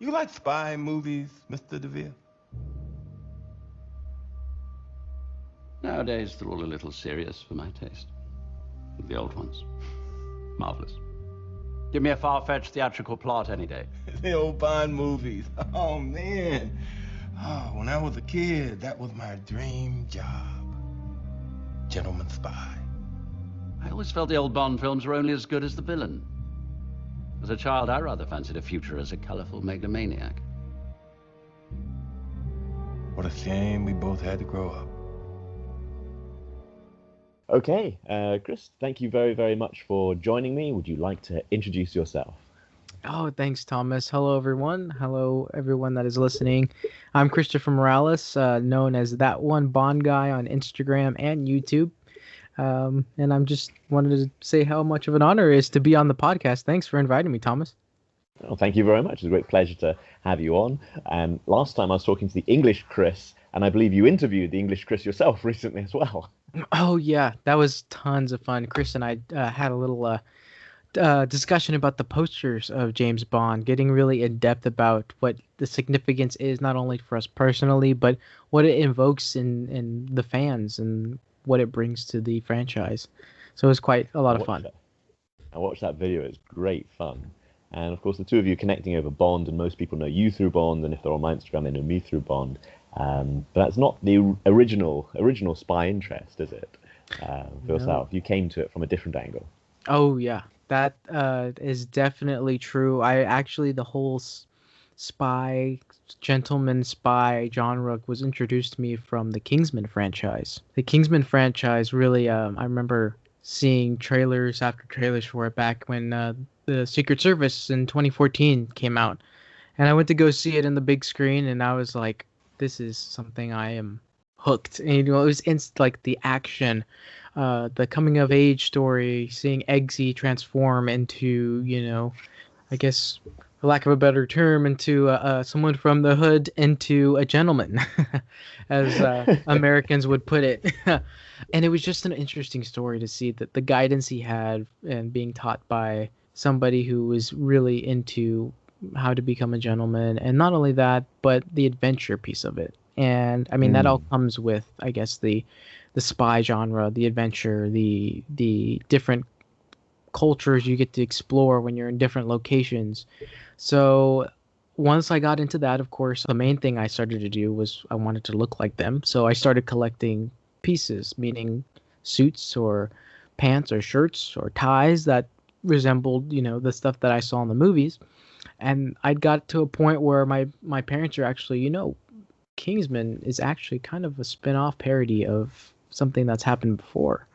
You like spy movies, Mr. DeVere? Nowadays, they're all a little serious for my taste. The old ones. Marvelous. Give me a far-fetched theatrical plot any day. The old Bond movies. Oh, man. Oh, when I was a kid, that was my dream job. Gentleman spy. I always felt the old Bond films were only as good as the villain. As a child, I rather fancied a future as a colorful megalomaniac. What a shame we both had to grow up. Okay, Chris, thank you very, very much for joining me. Would you like to introduce yourself? Oh, thanks, Thomas. Hello, everyone. Hello, everyone that is listening. I'm Christopher Morales, known as That One Bond Guy on Instagram and YouTube. And I'm just wanted to say how much of an honor it is to be on the podcast. Thanks for inviting me, Thomas. Well, thank you very much. It's a great pleasure to have you on. And last time I was talking to the English Chris, and I believe you interviewed the English Chris yourself recently as well. Oh, yeah. That was tons of fun. Chris and I had a little discussion about the posters of James Bond, getting really in depth about what the significance is, not only for us personally, but what it invokes in the fans and what it brings to the franchise. So it was quite a lot of fun. I watched that video. It's great fun. And of course, the two of you connecting over Bond, and most people know you through Bond, and if they're on my Instagram, they know me through Bond. But that's not the original spy interest, is it? For yourself, you came to it from a different angle. Oh yeah, that is definitely true. I actually the whole spy, gentleman spy genre was introduced to me from the Kingsman franchise. The Kingsman franchise really, I remember seeing trailers after trailers for it back when the Secret Service in 2014 came out, and I went to go see it in the big screen, and I was like, this is something I am hooked. And it was like the action, the coming of age story, seeing Eggsy transform into, I guess, for lack of a better term, into someone from the hood into a gentleman, as Americans would put it. And it was just an interesting story to see that the guidance he had and being taught by somebody who was really into how to become a gentleman, and not only that, but the adventure piece of it. And I mean, that all comes with, I guess, the spy genre, the adventure, the different cultures you get to explore when you're in different locations. So once I got into that, of course, the main thing I started to do was I wanted to look like them. So I started collecting pieces, meaning suits or pants or shirts or ties that resembled, the stuff that I saw in the movies. And I got to a point where my parents are actually, Kingsman is actually kind of a spin-off parody of something that's happened before.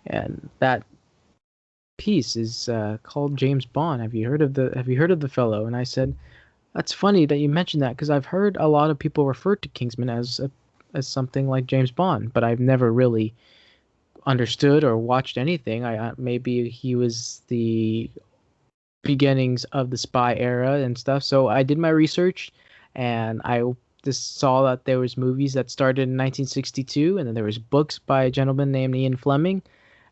And that piece is called James Bond. Have you heard of the fellow? And I said, that's funny that you mentioned that, because I've heard a lot of people refer to Kingsman as something like James Bond, but I've never really understood or watched anything. Maybe he was the beginnings of the spy era and stuff. So I did my research, and I just saw that there was movies that started in 1962, and then there was books by a gentleman named Ian Fleming,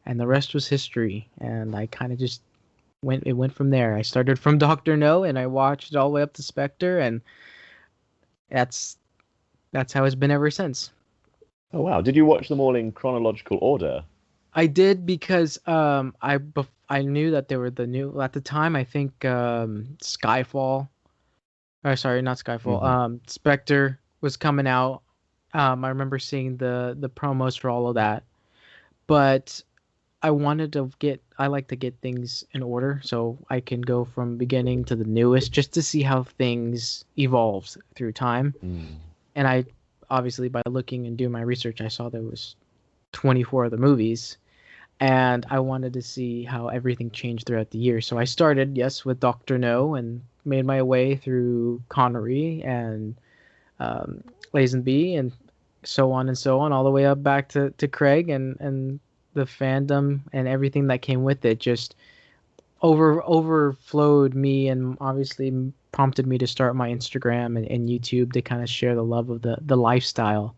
and the rest was history. And I kind of just went from there. I started from Dr. No, and I watched it all the way up to Spectre, and that's how it's been ever since. Oh wow! Did you watch them all in chronological order? I did, because I knew that they were the new, at the time, I think Skyfall, or sorry, not Skyfall, Spectre was coming out. I remember seeing the promos for all of that, but I like to get things in order so I can go from beginning to the newest, just to see how things evolved through time. And I, obviously, by looking and doing my research, I saw there was 24 of the movies, and I wanted to see how everything changed throughout the year. So I started, yes, with Dr. No, and made my way through Connery and Lazenby and so on, all the way up back to Craig, and the fandom and everything that came with it just overflowed me, and obviously prompted me to start my Instagram and YouTube to kind of share the love of the lifestyle,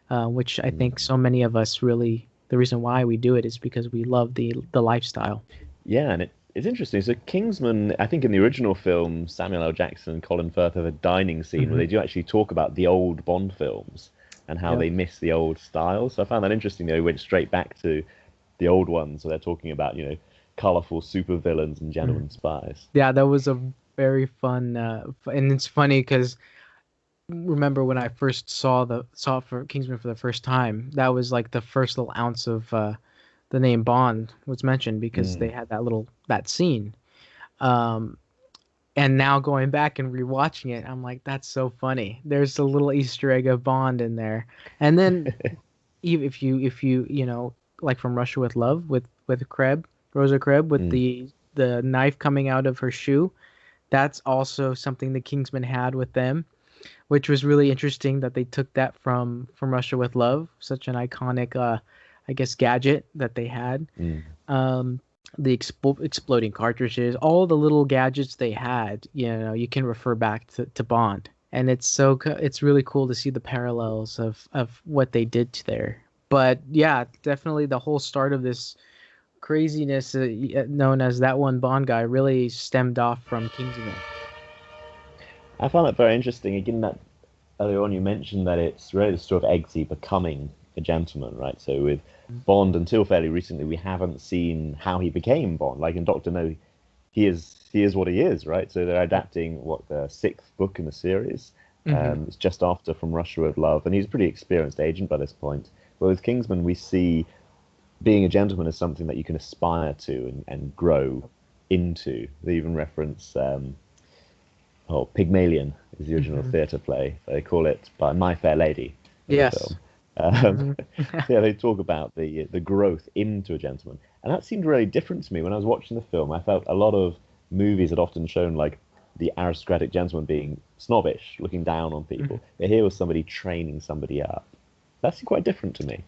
which I think so many of us really, the reason why we do it is because we love the lifestyle. Yeah, and It's interesting. So Kingsman, I think in the original film, Samuel L. Jackson and Colin Firth have a dining scene where they do actually talk about the old Bond films and how they miss the old style. So I found that interesting. They went straight back to the old ones. So they're talking about, colorful supervillains and gentlemen spies. Yeah, that was a very fun, and it's funny because remember when I first saw it for Kingsman for the first time, that was like the first little ounce of the name Bond was mentioned because they had that scene. And now going back and rewatching it, I'm like, that's so funny. There's a little Easter egg of Bond in there. And then even if you like from Russia with Love with Rosa Kreb with the knife coming out of her shoe, that's also something the Kingsmen had with them, which was really interesting that they took that from Russia with Love, such an iconic I guess gadget that they had. The exploding cartridges, all the little gadgets they had, you can refer back to Bond, and it's really cool to see the parallels of what they did there. But yeah, definitely the whole start of this craziness known as That One Bond Guy really stemmed off from Kingsman. I found that very interesting. Again, that earlier on you mentioned that it's really the story of Eggsy becoming a gentleman, right? So with Bond, until fairly recently, we haven't seen how he became Bond. Like in Doctor No, he is what he is, right? So they're adapting the 6th book in the series. It's just after From Russia with Love, and he's a pretty experienced agent by this point. But with Kingsman, we see being a gentleman as something that you can aspire to and grow into. They even reference Pygmalion is the original theatre play. They call it by My Fair Lady. Yes. Yeah, they talk about the growth into a gentleman, and that seemed really different to me when I was watching the film. I felt a lot of movies had often shown like the aristocratic gentleman being snobbish, looking down on people. But here was somebody training somebody up. That's quite different to me.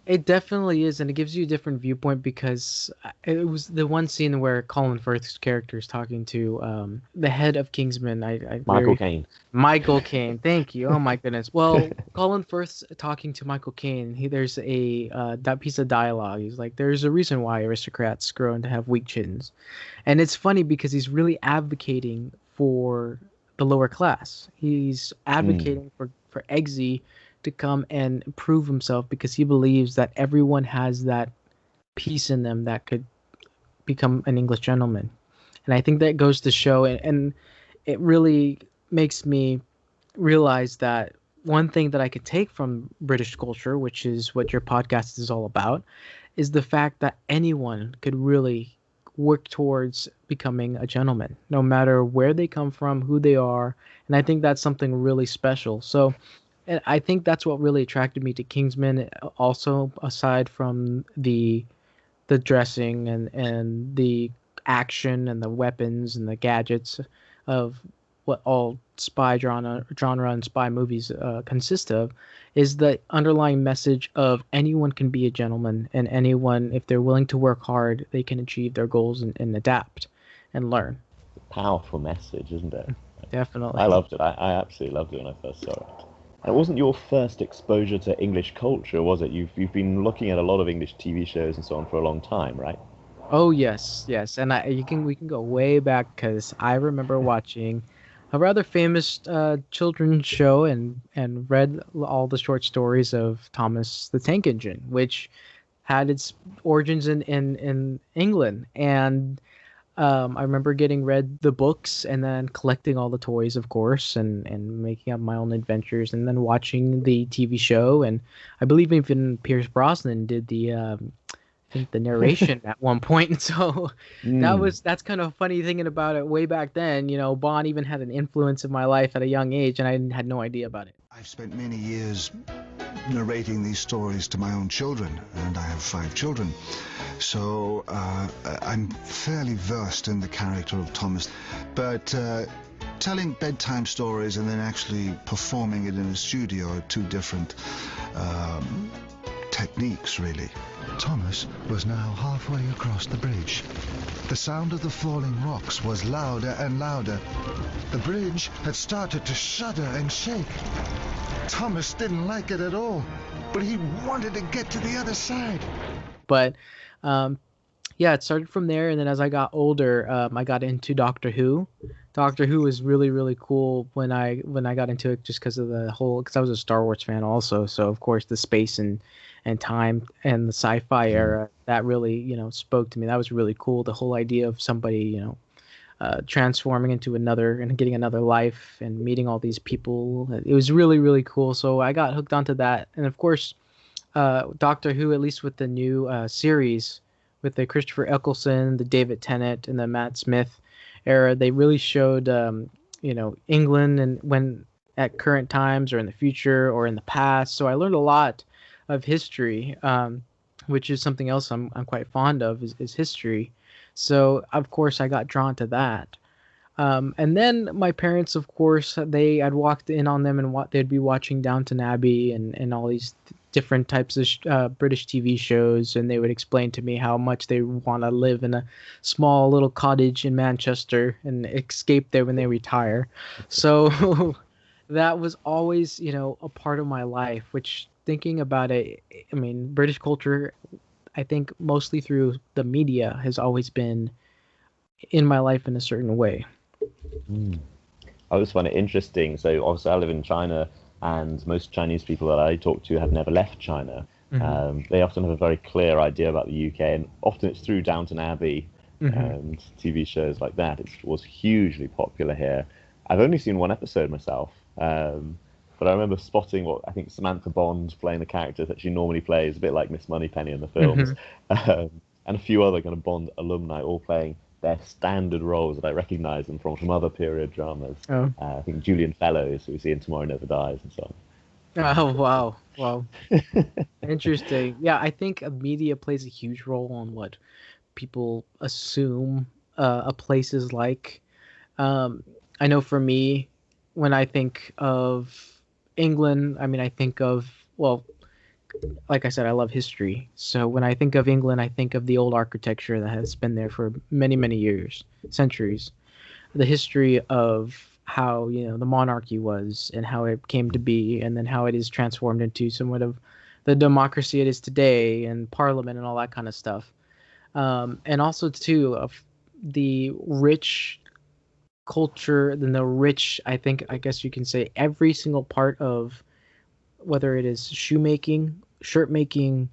It definitely is, and it gives you a different viewpoint because it was the one scene where Colin Firth's character is talking to the head of Kingsman. Michael Caine. Michael Caine, thank you. Oh my goodness. Well, Colin Firth's talking to Michael Caine. There's that piece of dialogue. He's like, "There's a reason why aristocrats grow to have weak chins," and it's funny because he's really advocating for the lower class. He's advocating for Eggsy to come and prove himself because he believes that everyone has that piece in them that could become an English gentleman. And I think that goes to show, and it really makes me realize that one thing that I could take from British culture, which is what your podcast is all about, is the fact that anyone could really work towards becoming a gentleman, no matter where they come from, who they are. And I think that's something really special. So and I think that's what really attracted me to Kingsman. Also, aside from the dressing and the action and the weapons and the gadgets of what all spy genre and spy movies consist of, is the underlying message of anyone can be a gentleman, and anyone, if they're willing to work hard, they can achieve their goals and adapt and learn. Powerful message, isn't it? Definitely. I loved it. I absolutely loved it when I first saw it. And it wasn't your first exposure to English culture, was it? You've been looking at a lot of English TV shows and so on for a long time, right? Oh yes, and we can go way back because I remember watching a rather famous children's show and read all the short stories of Thomas the Tank Engine, which had its origins in England. And I remember read the books and then collecting all the toys, of course, and making up my own adventures, and then watching the TV show. And I believe even Pierce Brosnan did the narration at one point. And so that's kind of a funny thinking about it way back then. Bond even had an influence in my life at a young age, and I had no idea about it. I've spent many years narrating these stories to my own children, and I have 5 children. So I'm fairly versed in the character of Thomas. But telling bedtime stories and then actually performing it in a studio are 2 different techniques, really. Thomas was now halfway across the bridge. The sound of the falling rocks was louder and louder. The bridge had started to shudder and shake. Thomas didn't like it at all, but he wanted to get to the other side. But yeah, it started from there, and then as I got older, I got into Doctor Who. Doctor Who was really really cool when I got into it, just because of the whole, because I was a Star Wars fan also, so of course the space and time and the sci-fi era, that really, spoke to me. That was really cool. The whole idea of somebody, transforming into another and getting another life and meeting all these people. It was really really cool. So I got hooked onto that, and of course, Doctor Who, at least with the new series, with the Christopher Eccleston, the David Tennant, and the Matt Smith era, they really showed, England and when at current times or in the future or in the past. So I learned a lot of history, which is something else I'm quite fond of, is history. So of course I got drawn to that. And then my parents, of course, I'd walked in on them and they'd be watching Downton Abbey and all these different types of British TV shows, and they would explain to me how much they want to live in a small little cottage in Manchester and escape there when they retire. So that was always, a part of my life, which, thinking about it, I mean, British culture, I think mostly through the media, has always been in my life in a certain way. I always find it interesting. So obviously I live in China, and most Chinese people that I talk to have never left China. They often have a very clear idea about the UK, and often it's through Downton Abbey and TV shows like that. It was hugely popular here. I've only seen one episode myself, but I remember spotting what I think Samantha Bond playing the character that she normally plays, a bit like Miss Moneypenny in the films, and a few other kind of Bond alumni all playing their standard roles that I recognise them from other period dramas. I think Julian Fellows, who we see in Tomorrow Never Dies, and so on. Oh, wow. Interesting. Yeah, I think media plays a huge role on what people assume a place is like. I know for me, when I think of England, I mean, I think of, well, like I said, I love history. So when I think of England, I think of the old architecture that has been there for many, many years, centuries. The history of how, the monarchy was and how it came to be, and then how it is transformed into somewhat of the democracy it is today, and parliament and all that kind of stuff. And also, too, of the rich culture and the rich, I guess you can say, every single part of, whether it is shoemaking, shirt making,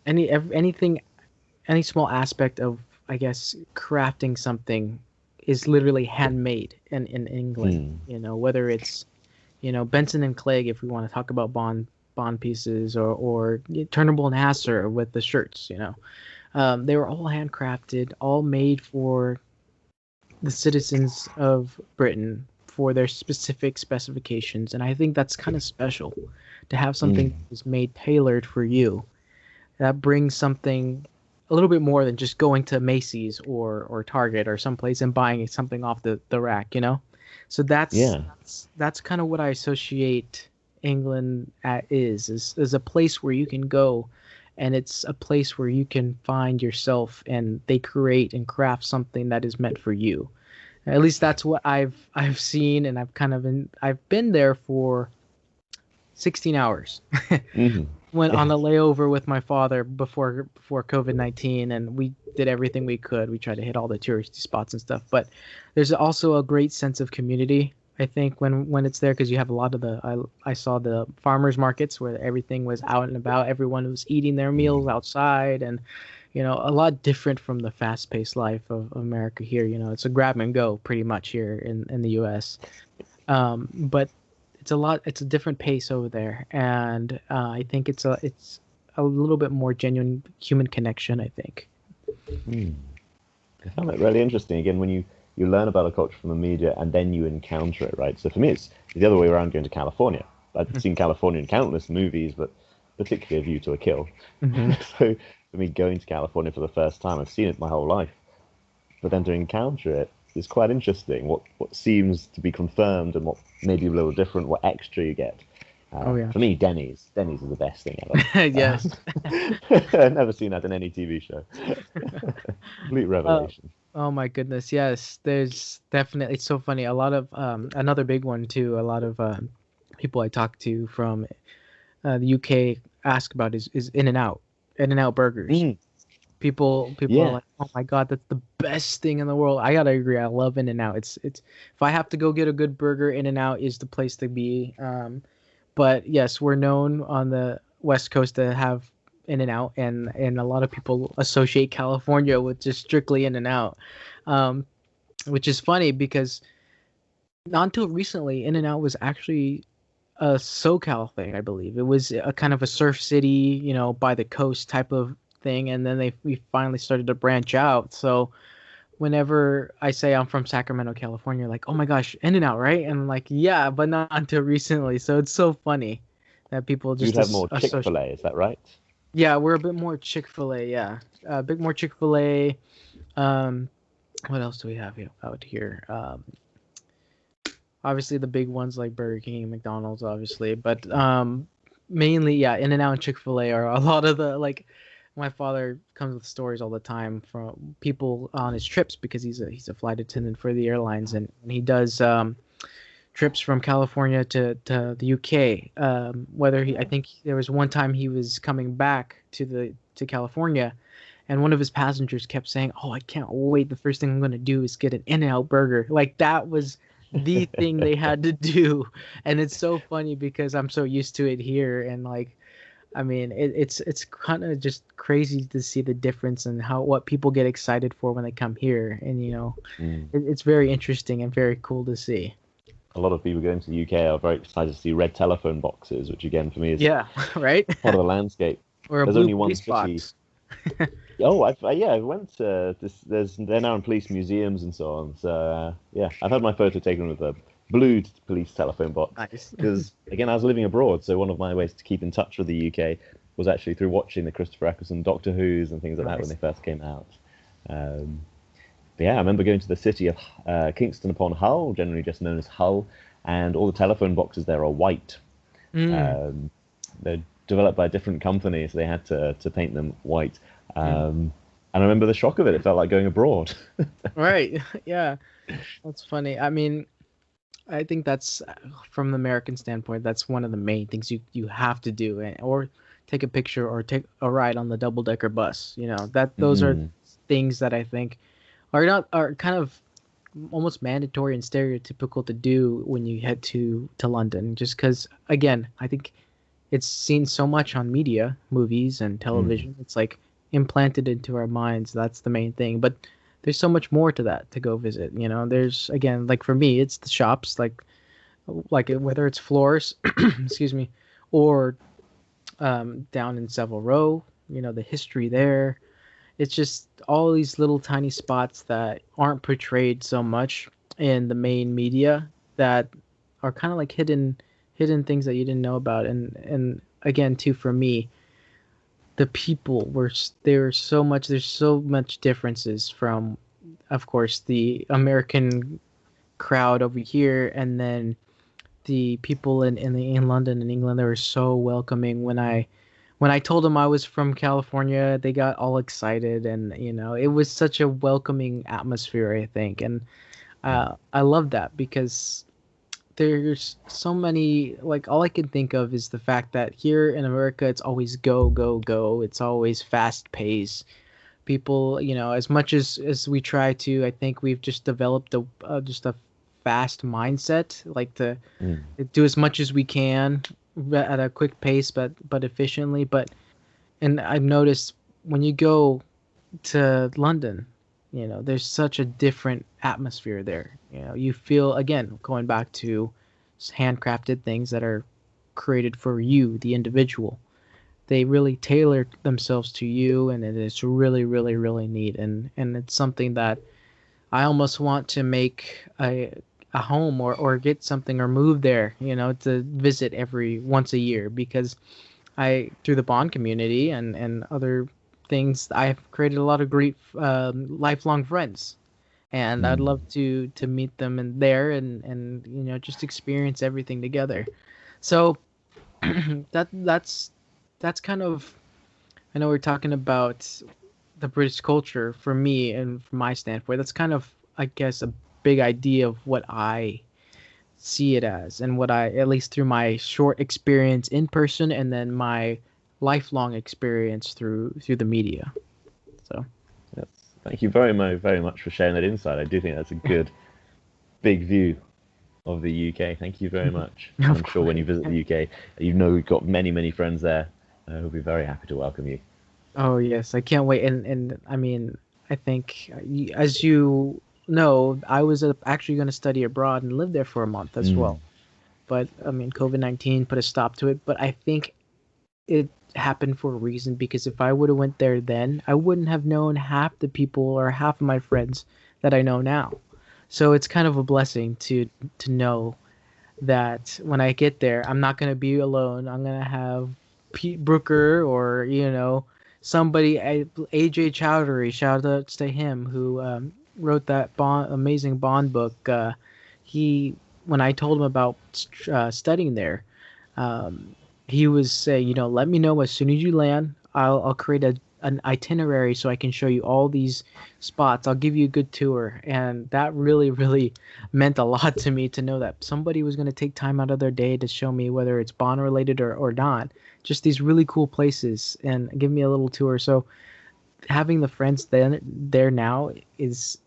anything, any small aspect of, I guess, crafting something is literally handmade in England. Whether it's, Benson and Clegg, if we want to talk about Bond pieces, or Turnbull and Hasser with the shirts. They were all handcrafted, all made for the citizens of Britain, for their specific specifications. And I think that's kind of special, to have something that is made tailored for you. That brings something a little bit more than just going to Macy's or Target or someplace and buying something off the rack, So that's kind of what I associate England is a place where you can go, and it's a place where you can find yourself, and they create and craft something that is meant for you. At least that's what I've seen, and I've been there for 16 hours. Went on a layover with my father before COVID-19, and we did everything we could. We tried to hit all the touristy spots and stuff. But there's also a great sense of community, I think, when it's there, because you have a lot of I saw the farmers markets where everything was out and about. Everyone was eating their meals outside, and a lot different from the fast-paced life of America here. It's a grab and go pretty much here in the U.S. But it's a different pace over there, and I think it's a little bit more genuine human connection, I think. I found that really interesting. Again, when you learn about a culture from the media and then you encounter it, right? So for me, it's the other way around going to California. I've seen California in countless movies, but particularly A View to a Kill. So for me, going to California for the first time, I've seen it my whole life. But then to encounter it is quite interesting. What seems to be confirmed and what may be a little different, what extra you get. For me, Denny's is the best thing ever. Yes. I've never seen that in any TV show. Complete revelation. Oh my goodness, yes. There's definitely, it's so funny. A lot of another big one too. A lot of people I talk to from the UK ask about is In-N-Out burgers. People are Yeah. like, oh my god, that's the best thing in the world. I gotta agree. I love In-N-Out. It's if I have to go get a good burger, In-N-Out is the place to be. But yes, we're known on the West Coast to have In-N-Out, and a lot of people associate California with just strictly In-N-Out, um, which is funny because not until recently, In-N-Out was actually a SoCal thing, I believe. It was a kind of a surf city, by the coast type of thing, and then we finally started to branch out. So whenever I say I'm from Sacramento, California, like, oh my gosh, In-N-Out, right? And I'm like, yeah, but not until recently. So it's so funny that people You'd just have more associate. Chick-fil-A, is that right? Yeah, we're a bit more Chick-fil-A, yeah. A bit more Chick-fil-A. Um, what else do we have out here? Obviously the big ones like Burger King and McDonald's, obviously, but mainly, yeah, In-N-Out and Chick-fil-A are a lot of the, like, my father comes with stories all the time from people on his trips because he's a flight attendant for the airlines, and he does trips from California to the UK. I think there was one time he was coming back to California, and one of his passengers kept saying, "Oh, I can't wait! The first thing I'm gonna do is get an In-N-Out burger." Like that was the thing they had to do, and it's so funny because I'm so used to it here, and like, I mean, it's kind of just crazy to see the difference and what people get excited for when they come here, and it's very interesting and very cool to see. A lot of people going to the UK are very excited to see red telephone boxes, which again for me is Yeah, right. part of the landscape. Or a There's blue only one police city. box. Oh, I went to this. They're now in police museums and so on. So yeah, I've had my photo taken with a blue police telephone box. Nice. Because again, I was living abroad, so one of my ways to keep in touch with the UK was actually through watching the Christopher Eccleston Doctor Who's and things like that when they first came out. But yeah, I remember going to the city of Kingston upon Hull, generally just known as Hull, and all the telephone boxes there are white. They're developed by a different company, so they had to paint them white. And I remember the shock of it. It felt like going abroad. Right. Yeah. That's funny. I mean, I think that's from the American standpoint, that's one of the main things you have to do, or take a picture or take a ride on the double-decker bus. Those are things that I think are kind of almost mandatory and stereotypical to do when you head to London, just because, again, I think it's seen so much on media, movies and television. It's like implanted into our minds. That's the main thing. But there's so much more to that to go visit. There's, again, like for me, it's the shops, like whether it's floors, excuse me, or down in Savile Row, the history there. It's just all these little tiny spots that aren't portrayed so much in the main media that are kind of like hidden things that you didn't know about. And again, too, for me, the people there's so much differences from, of course, the American crowd over here, and then the people in London and England. They were so welcoming. When I told them I was from California, they got all excited, and it was such a welcoming atmosphere, I think. And I love that because there's so many, like, all I can think of is the fact that here in America it's always go go go. It's always fast pace. People, as much as we try to, I think we've just developed just a fast mindset, like to do as much as we can at a quick pace, but efficiently. And I've noticed when you go to London, there's such a different atmosphere there. You feel, again, going back to handcrafted things that are created for you, the individual. They really tailor themselves to you, and it's really, really, really neat. And it's something that I almost want to make a home or get something or move there, to visit once a year, because through the Bond community and other things, I've created a lot of great lifelong friends, and I'd love to meet them and just experience everything together. So that's kind of, I know we're talking about the British culture for me, and from my standpoint, that's kind of, I guess, a big idea of what I see it as, and what I, at least through my short experience in person and then my lifelong experience through the media. So, Yes. Thank you very much for sharing that insight. I do think that's a good, big view of the UK. Thank you very much. And I'm sure when you visit the UK, you know we've got many, many friends there who'll be very happy to welcome you. oh yes, I can't wait. And I mean, I think, as you know, I was actually going to study abroad and live there for a month as well. But I mean, COVID-19 put a stop to it. But I think it happened for a reason, because if I would have went there then, I wouldn't have known half the people or half of my friends that I know now. So it's kind of a blessing to know that when I get there, I'm not gonna be alone. I'm gonna have Pete Brooker, or somebody, AJ Chowdhury. Shout outs to him, who wrote that amazing Bond book. He When I told him about studying there, he was saying, let me know as soon as you land. I'll create an itinerary so I can show you all these spots. I'll give you a good tour. And that really, really meant a lot to me, to know that somebody was going to take time out of their day to show me, whether it's Bond related or not, just these really cool places and give me a little tour. So having the friends there now is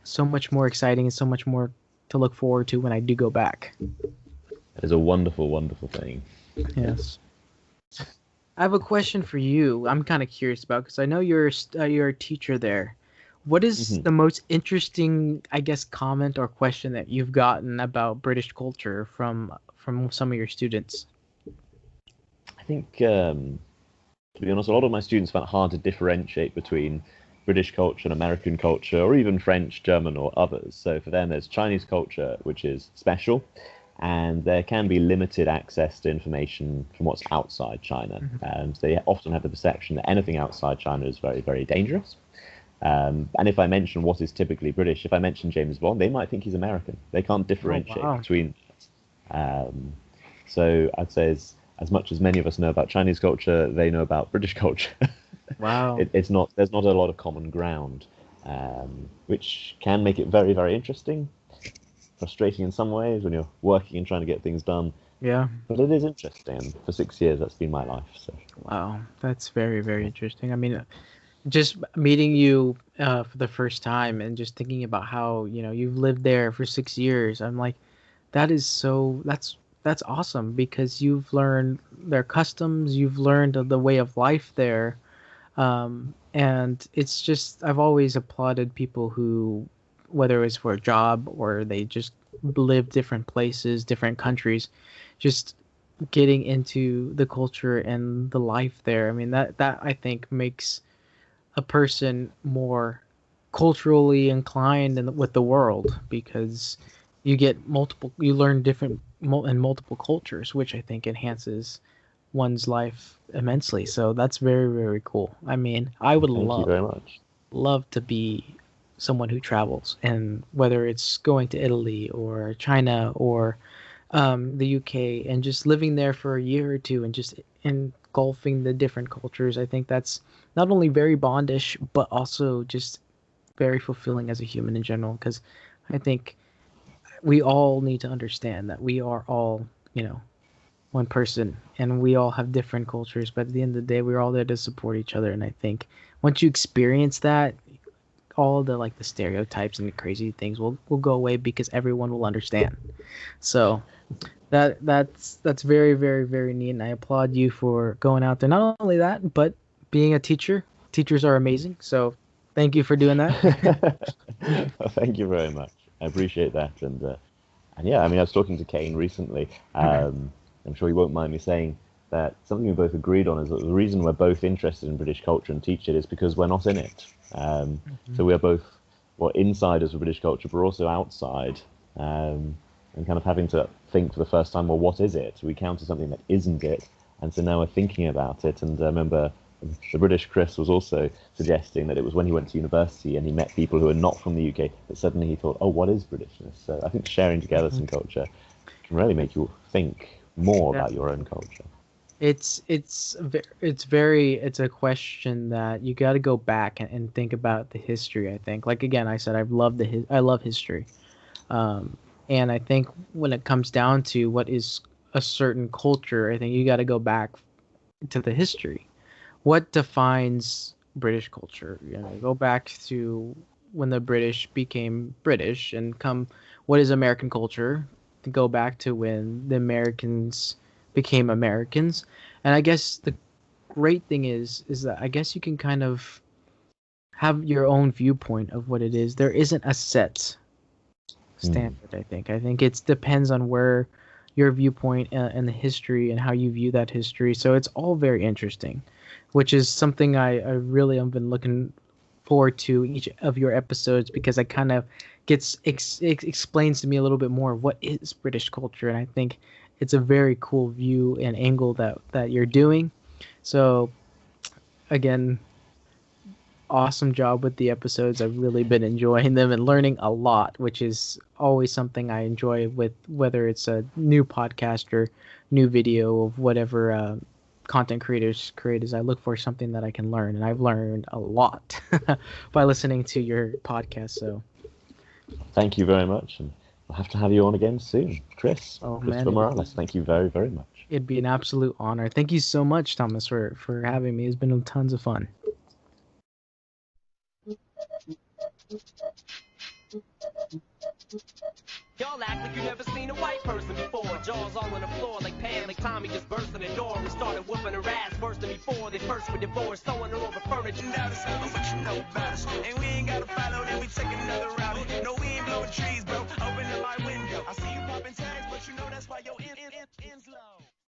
so much more exciting and so much more to look forward to when I do go back. That is a wonderful, wonderful thing. Yes. I have a question for you. I'm kind of curious about, because I know you're a teacher there. What is the most interesting, I guess, comment or question that you've gotten about British culture from some of your students? I think, to be honest, a lot of my students found it hard to differentiate between British culture and American culture, or even French, German, or others. So for them, there's Chinese culture, which is special, and there can be limited access to information from what's outside China. So they often have the perception that anything outside China is very, very dangerous. And if I mention what is typically British, if I mention James Bond, they might think he's American. They can't differentiate between. So I'd say as much as many of us know about Chinese culture, they know about British culture. Wow. There's not a lot of common ground, which can make it very, very interesting. Frustrating in some ways when you're working and trying to get things done. Yeah. But it is interesting. For 6 years, that's been my life. So. Wow, that's very, very interesting. I mean, just meeting you for the first time and just thinking about how you've lived there for 6 years, I'm like, that's awesome, because you've learned their customs, you've learned the way of life there, and it's just, I've always applauded people who, whether it's for a job or they just live different places, different countries, just getting into the culture and the life there. I mean, that I think makes a person more culturally inclined with the world, because you learn different in multiple cultures, which I think enhances one's life immensely. So that's very, very cool. I mean, I would Thank you very much. love to be someone who travels, and whether it's going to Italy or China or the UK, and just living there for a year or two and just engulfing the different cultures. I think that's not only very bondish, but also just very fulfilling as a human in general, because I think we all need to understand that we are all, one person, and we all have different cultures, but at the end of the day, we're all there to support each other. And I think once you experience that, all the the stereotypes and the crazy things will go away, because everyone will understand. So that's very, very, very neat, and I applaud you for going out there. Not only that, but being a teacher. Teachers are amazing, so thank you for doing that. Well, thank you very much. I appreciate that, and yeah, I mean, I was talking to Kane recently. I'm sure he won't mind me saying that something we both agreed on is that the reason we're both interested in British culture and teach it is because we're not in it. So we're both insiders of British culture, but also outside, and kind of having to think for the first time, well, what is it? We counter something that isn't it, and so now we're thinking about it. And I remember the British Chris was also suggesting that it was when he went to university and he met people who are not from the UK that suddenly he thought, oh, what is Britishness? So I think sharing together some culture can really make you think more about your own culture. It's a question that you got to go back and think about the history. I think, again, I said I love history, and I think when it comes down to what is a certain culture, I think you got to go back to the history. What defines British culture. You know, go back to when the British became British, and come what is American culture, to go back to when the Americans became Americans. And I guess the great thing is that I guess you can kind of have your own viewpoint of what it is. There isn't a set standard. I think it depends on where your viewpoint and the history and how you view that history. So it's all very interesting, which is something I really have been looking forward to each of your episodes, because it kind of explains to me a little bit more what is British culture, and I think it's a very cool view and angle that you're doing. So again, awesome job with the episodes. I've really been enjoying them and learning a lot, which is always something I enjoy with whether it's a new podcast or new video of whatever content creators create, is I look for something that I can learn, and I've learned a lot by listening to your podcast. So thank you very much, and I'll have to have you on again soon. Christopher man, Morales, thank you very, very much. It'd be an absolute honor. Thank you so much, Thomas, for having me. It's been tons of fun. Y'all act like you never seen a white person before. Jaws all on the floor like Pam, like Tommy just burst in the door. We started whooping her ass worse than before. They first were divorced, throwing her over furniture. Now it's over what you know about us.